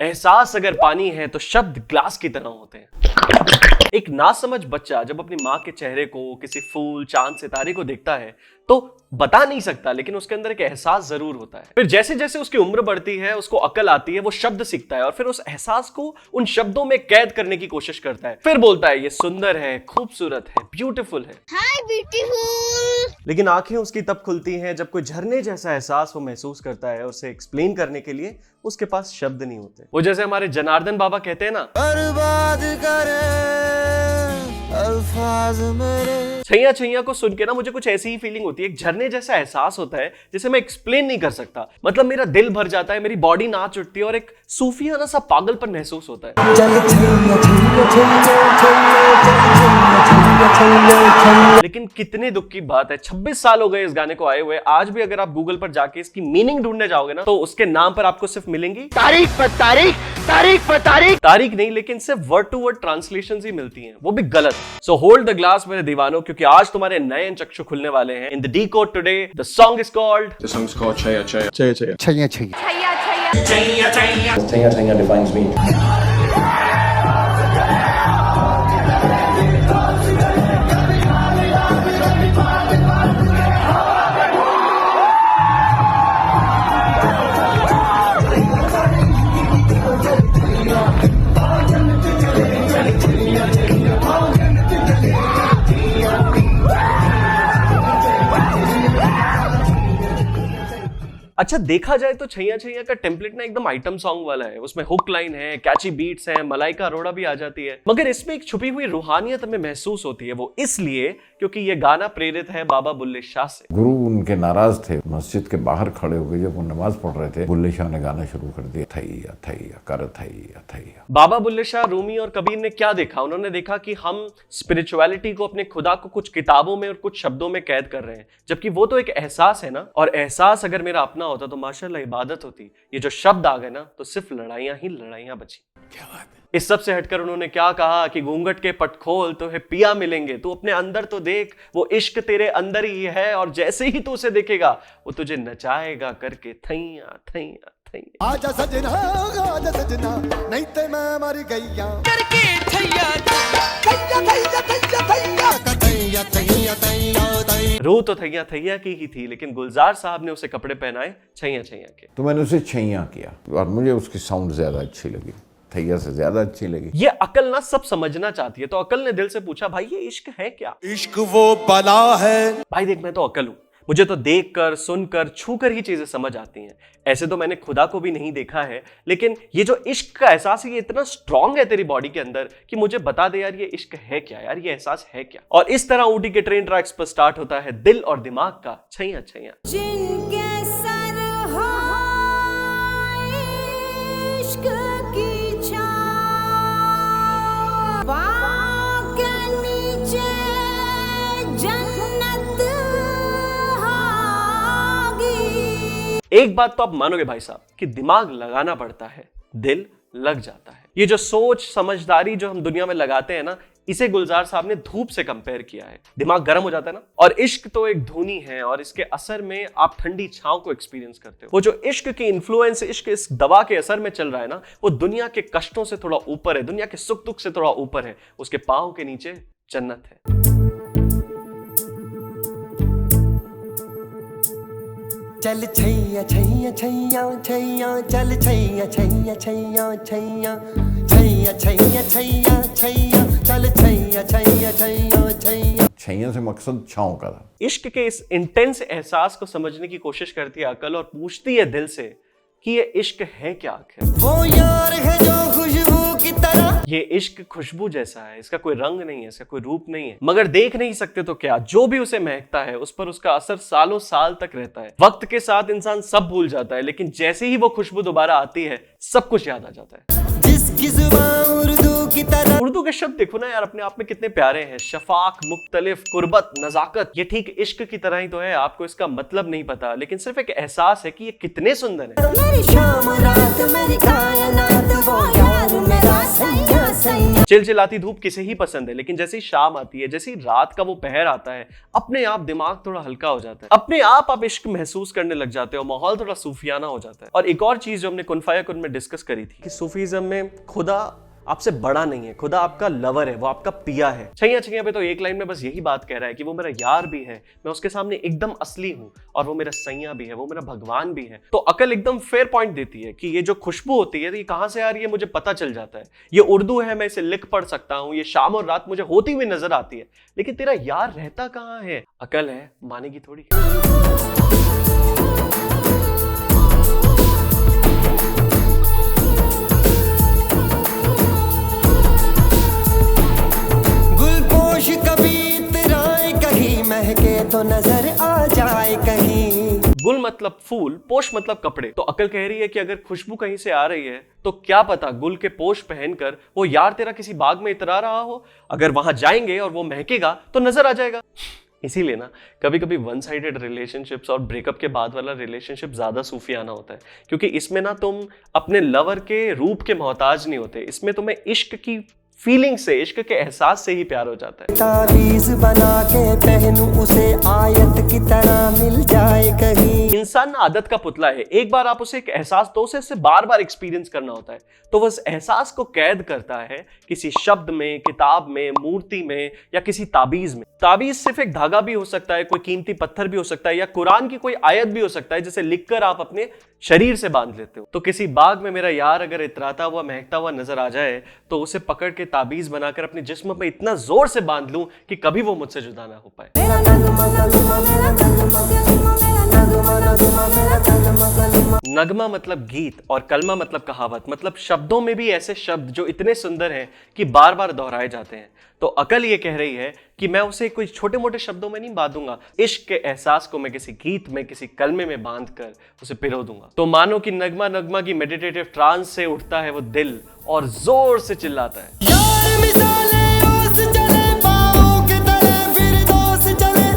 एहसास अगर पानी है तो शब्द ग्लास की तरह होते हैं। एक नासमझ बच्चा जब अपनी माँ के चेहरे को, किसी फूल, चांद, सितारे को देखता है तो बता नहीं सकता, लेकिन उसके अंदर एक एहसास जरूर होता है। फिर जैसे जैसे उसकी उम्र बढ़ती है, उसको अकल आती है, वो शब्द सीखता है और फिर उस एहसास को उन शब्दों में कैद करने की कोशिश करता है। फिर बोलता है ये सुंदर है, खूबसूरत है, ब्यूटीफुल है। हाय ब्यूटीफुल। लेकिन आंखें उसकी तब खुलती हैं जब कोई झरने जैसा एहसास वो महसूस करता है और उसे एक्सप्लेन करने के लिए उसके पास शब्द नहीं होते। वो जैसे हमारे जनार्दन बाबा कहते हैं ना, बर्बाद करे अल्फाज मेरे। छैया छैया को सुन के ना मुझे कुछ ऐसी ही फीलिंग होती है, एक झरने जैसा एहसास होता है जिसे मैं एक्सप्लेन नहीं कर सकता। मतलब मेरा दिल भर जाता है, मेरी बॉडी नाच उठती है और एक सूफियाना सा पागलपन महसूस होता है। लेकिन कितने दुख की बात है, 26 साल हो गए इस गाने को आए हुए, आज भी अगर आप गूगल पर जाके इसकी मीनिंग ढूंढने जाओगे ना तो उसके नाम पर आपको सिर्फ मिलेंगी तारीख पर तारीख, तारीख पर तारीख। तारीख नहीं, लेकिन सिर्फ वर्ड टू वर्ड ट्रांसलेशंस ही मिलती हैं, वो भी गलत। सो होल्ड द ग्लास मेरे दीवानों, क्योंकि आज तुम्हारे नए चक्षु खुलने वाले हैं। In the decode today the song is called Chaya Chaya. Chaya Chaya. Chaya Chaya. Chaiyya Chaiyya Chaya Chaya. Chaya Chaya defines me. अच्छा, देखा जाए तो छैया छैया का टेम्पलेट ना एकदम आइटम सॉन्ग वाला है। उसमें हुक लाइन है, कैची बीट्स हैं, मलाइका अरोड़ा भी आ जाती है, मगर इसमें एक छुपी हुई रूहानियत हमें महसूस होती है। वो इसलिए क्योंकि ये गाना प्रेरित है बाबा बुल्ले शाह से। गुरु उनके नाराज थे, मस्जिद के बाहर खड़े हो गए, जब वो नमाज पढ़ रहे थे बुल्ले शाह ने गाना शुरू कर दिया, थैया थैया कर थैया थैया। बाबा बुल्ले शाह, रूमी और कबीर ने क्या देखा? उन्होंने देखा कि हम स्पिरिचुअलिटी को, अपने खुदा को कुछ किताबों में और कुछ शब्दों में कैद कर रहे हैं, जबकि वो तो एक एहसास है ना। और एहसास अगर मेरा अपना होता तो माशाल्लाह इबादत होती। ये जो शब्द आ गए ना तो सिर्फ लड़ाइयां ही लड़ाइयां बची। क्या बात है। इस सब से हटकर उन्होंने क्या कहा कि घूंघट के पट खोल तो है पिया मिलेंगे, तू अपने अंदर तो देख, वो इश्क तेरे अंदर ही है और जैसे ही तू उसे देखेगा वो तुझे नचाएगा करके थैया थैया थैया। आजा सजना नहीं ते मैं मर गईया करके थैया रूह तो थैया थैया की ही थी, लेकिन गुलजार साहब ने उसे कपड़े पहनाए छैया छैया के। तो मैंने उसे छैया किया और मुझे उसकी साउंड ज्यादा अच्छी लगी, थैया से ज्यादा अच्छी लगी। ये अकल ना सब समझना चाहती है, तो अकल ने दिल से पूछा, भाई ये इश्क है क्या? इश्क वो बला है। भाई देख, मैं तो अकल हूं, मुझे तो देखकर, सुनकर, छूकर ही चीजें समझ आती हैं। ऐसे तो मैंने खुदा को भी नहीं देखा है, लेकिन ये जो इश्क का एहसास है ये इतना स्ट्रांग है तेरी बॉडी के अंदर कि मुझे बता दे यार ये इश्क है क्या, यार ये एहसास है क्या। और इस तरह ऊटी के ट्रेन ट्रैक्स पर स्टार्ट होता है दिल और दिमाग का छैया छैया। जिनके सर हो इश्क की छाँव, वहाँ के नीचे जन्नत होगी। एक बात तो आप मानोगे भाई साहब कि दिमाग लगाना पड़ता है, दिल लग जाता है। ये जो सोच समझदारी जो हम दुनिया में लगाते हैं ना, इसे गुलजार साहब ने धूप से कंपेयर किया है। दिमाग गर्म हो जाता है ना। और इश्क तो एक धुनी है और इसके असर में आप ठंडी छांव को एक्सपीरियंस करते हो। वो जो इश्क की इन्फ्लुएंस, इश्क इस दवा के असर में चल रहा है ना, वो दुनिया के कष्टों से थोड़ा ऊपर है, दुनिया के सुख दुख से थोड़ा ऊपर है। उसके पांव के नीचे जन्नत है। चल छैया छैया छैया छैया चल छैया छैया छैया छैया छैया छैया छैया छैया चल छैया छैया छैया छैया। छैया से मकसद छाँव का था। इश्क के इस इंटेंस एहसास को समझने की कोशिश करती है अकल और पूछती है दिल से कि ये इश्क है क्या आखिर। वो यार है जो खुशबू की तरह। ये इश्क खुशबू जैसा है, इसका कोई रंग नहीं है, इसका कोई रूप नहीं है, मगर देख नहीं सकते तो क्या, जो भी उसे महकता है उस पर उसका असर सालों साल तक रहता है। वक्त के साथ इंसान सब भूल जाता है, लेकिन जैसे ही वो खुशबू दोबारा आती है सब कुछ याद आ जाता है। जिसकी जुबान उर्दू की तरह। उर्दू के शब्द देखो ना यार, अपने आप में कितने प्यारे हैं। शफाक, मुख्तलिफ, कुर्बत, नजाकत, ये ठीक इश्क की तरह ही तो है। आपको इसका मतलब नहीं पता, लेकिन सिर्फ एक एहसास है कि ये कितने सुंदर है। मेरी शाम रात मेरी कायनात, वो यार मेरा सैया सैया। चिलचिलाती धूप किसे ही पसंद है, लेकिन जैसे ही शाम आती है, जैसे ही रात का वो पहर आता है, अपने आप दिमाग थोड़ा हल्का हो जाता है, अपने आप इश्क महसूस करने लग जाते हो, माहौल थोड़ा सूफियाना हो जाता है। और एक और चीज जो हमने कुनफाया कुन में डिस्कस करी थी कि सूफीज्म में खुदा आपसे बड़ा नहीं है, खुदा आपका लवर है, वो आपका पिया है। छैया छैया पे तो एक लाइन में बस यही बात कह रहा है कि वो मेरा यार भी है, मैं उसके सामने एकदम असली हूं, और वो मेरा सैया भी है, वो मेरा भगवान भी है। तो अकल एकदम फेयर पॉइंट देती है कि ये जो खुशबू होती है ये कहां से आ रही है मुझे पता चल जाता है, ये उर्दू है, मैं इसे लिख पढ़ सकता हूं, ये शाम और रात मुझे होती हुई नजर आती है, लेकिन तेरा यार रहता कहां है? अकल है, मानेगी थोड़ी। तो नजर आ जाए कहीं। गुल मतलब फूल, पोश मतलब कपड़े। तो अकल कह रही है कि अगर खुशबू कहीं से आ रही है तो क्या पता गुल के पोश पहनकर वो यार तेरा किसी बाग में इतरा रहा हो, अगर वहां जाएंगे और वो महकेगा तो नजर आ जाएगा। इसीलिए ना कभी कभी वन साइडेड रिलेशनशिप्स और ब्रेकअप के बाद वाला रिलेशनशिप ज्यादा सूफियाना होता है, क्योंकि इसमें ना तुम अपने लवर के रूप के मोहताज नहीं होते, इसमें तुम्हें इश्क की फीलिंग से, इश्क के एहसास से ही प्यार हो जाता है। तावीज़ बना के पहनूं उसे आयत की तरह मिल जाए कहीं। इंसान आदत का पुतला है, एक बार आप उसे एक एहसास दो, उसे बार बार एक्सपीरियंस करना होता है, तो वो उस एहसास को कैद करता है किसी शब्द में, किताब में, मूर्ति में या किसी ताबीज में। ताबीज सिर्फ एक धागा भी हो सकता है, कोई कीमती पत्थर भी हो सकता है, या कुरान की कोई आयत भी हो सकता है जिसे लिखकर आप अपने शरीर से बांध लेते हो। तो किसी बाग में मेरा यार अगर इतराता हुआ महकता हुआ नजर आ जाए तो उसे पकड़ के ताबीज बनाकर अपने जिस्म पे इतना जोर से बांध लूं कि कभी वो मुझसे जुदा ना हो पाए। नगमा मतलब गीत और कलमा मतलब कहावत, मतलब शब्दों में भी ऐसे शब्द जो इतने सुंदर हैं कि बार बार दोहराए जाते हैं। तो अकल ये कह रही है कि मैं उसे कोई छोटे मोटे शब्दों में नहीं बांधूंगा, इश्क के एहसास को मैं किसी गीत में, किसी कलमे में बांध कर उसे पिरो दूंगा। तो मानो कि नगमा नगमा की मेडिटेटिव ट्रांस से उठता है वो दिल और जोर से चिल्लाता है।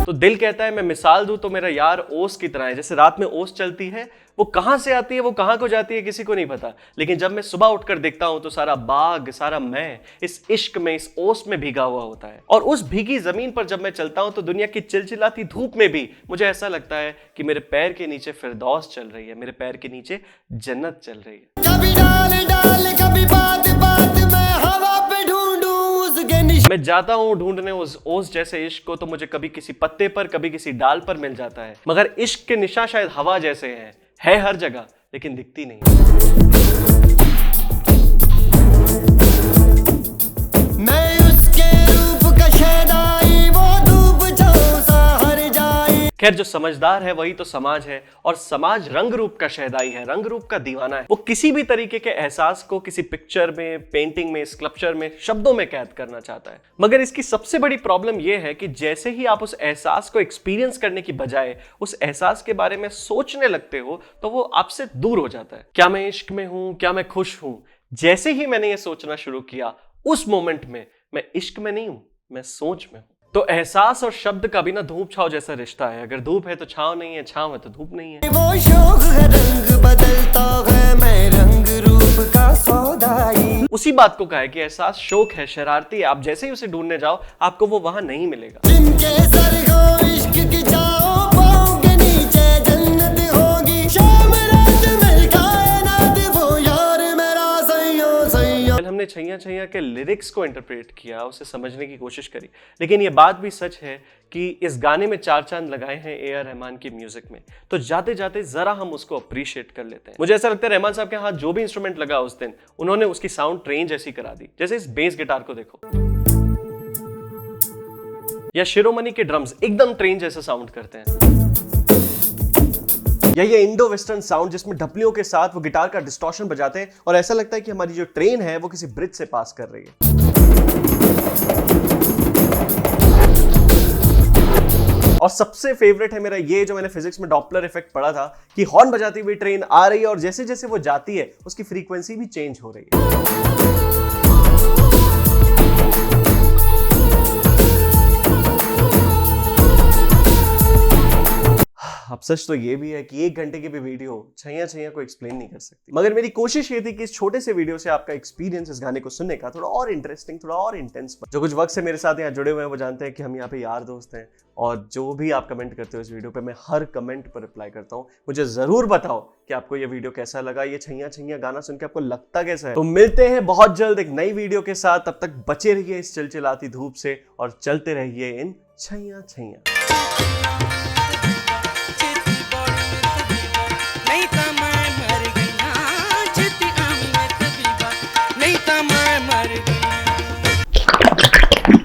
तो दिल कहता है मैं मिसाल दूं तो मेरा यार ओस की तरह है, जैसे रात में ओस चलती है, वो कहां से आती है, वो कहां को जाती है, किसी को नहीं पता, लेकिन जब मैं सुबह उठकर देखता हूं तो सारा बाग, सारा मैं इस इश्क में, इस ओस में भीगा हुआ होता है। और उस भीगी जमीन पर जब मैं चलता हूं तो दुनिया की चिलचिलाती धूप में भी मुझे ऐसा लगता है कि मेरे पैर के नीचे फिरदौस चल रही है, मेरे पैर के नीचे जन्नत चल रही है। कभी डाल डाल, कभी बात बात में हवा पे ढूंढूं उसके निशान। मैं जाता हूं ढूंढने उस ओस जैसे इश्क को, तो मुझे कभी किसी पत्ते पर, कभी किसी डाल पर मिल जाता है, मगर इश्क के निशा शायद हवा जैसे हैं, है हर जगह लेकिन दिखती नहीं। मैं उसके रूप का शहनाई, वो धूप छाँव सा हर जाए। खैर जो समझदार है वही तो समाज है, और समाज रंग रूप का शहदाई है, रंग रूप का दीवाना है। वो किसी भी तरीके के एहसास को किसी पिक्चर में, पेंटिंग में, स्कल्पचर में, शब्दों में कैद करना चाहता है। मगर इसकी सबसे बड़ी प्रॉब्लम यह है कि जैसे ही आप उस एहसास को एक्सपीरियंस करने की बजाय उस एहसास के बारे में सोचने लगते हो तो वो आपसे दूर हो जाता है। क्या मैं इश्क में हूं, क्या मैं खुश हूं? जैसे ही मैंने ये सोचना शुरू किया उस मोमेंट में मैं इश्क में नहीं हूं, मैं सोच में हूं। तो एहसास और शब्द का भी ना धूप छाव जैसा रिश्ता है, अगर धूप है तो छाव नहीं है, छाव है तो धूप नहीं है। वो शौक है रंग बदलता है, मैं रंग रूप का सौदाई। उसी बात को कहा है कि एहसास शौक है, शरारती है, आप जैसे ही उसे ढूंढने जाओ आपको वो वहां नहीं मिलेगा। जिनके सर हो इश्क की छाओ, पाँव के नीचे जन्नत होगी, शाम रात में कायनात, वो यार मेरा सैया सैया। हमने छैया छैया के लिरिक्स को इंटरप्रेट किया, उसे समझने की कोशिश करी, लेकिन ये बात भी सच है कि इस गाने में 4 चांद लगाए हैं ए.आर. रहमान की म्यूजिक में, तो जाते जाते जरा हम उसको अप्रिशिएट कर लेते हैं। मुझे ऐसा लगता है रहमान साहब के हाथ जो भी इंस्ट्रूमेंट लगा उस दिन, उन्होंने उसकी साउंड ट्रेन जैसी करा दी। जैसे इस बेस गिटार को देखो, या शिरोमणि के ड्रम्स एकदम ट्रेन जैसा साउंड करते हैं, या ये इंडो वेस्टर्न साउंड जिसमें ढपलियों के साथ वो गिटार का डिस्टॉर्शन बजाते हैं और ऐसा लगता है कि हमारी जो ट्रेन है वो किसी ब्रिज से पास कर रही है। और सबसे फेवरेट है मेरा ये, जो मैंने फिजिक्स में डॉपलर इफेक्ट पढ़ा था कि हॉर्न बजाती हुई ट्रेन आ रही है और जैसे जैसे वो जाती है उसकी फ्रीक्वेंसी भी चेंज हो रही है। अब सच तो ये भी है कि 1 घंटे की भी वीडियो छैया छैया को एक्सप्लेन नहीं कर सकती, मगर मेरी कोशिश ये थी कि इस छोटे से वीडियो से आपका एक्सपीरियंस इस गाने को सुनने का थोड़ा और इंटरेस्टिंग, थोड़ा और इंटेंस। जो कुछ वक्त से मेरे साथ यहाँ जुड़े हुए हैं वो जानते हैं कि हम यहाँ पे यार दोस्त हैं, और जो भी आप कमेंट करते हो इस वीडियो पे मैं हर कमेंट पर रिप्लाई करता हूँ। मुझे जरूर बताओ कि आपको ये वीडियो कैसा लगा, ये छैया छैया गाना सुन के आपको लगता कैसा है। तो मिलते हैं बहुत जल्द एक नई वीडियो के साथ, तब तक बचे रहिए इस चिलचिलाती धूप से और चलते रहिए इन छैया छैया।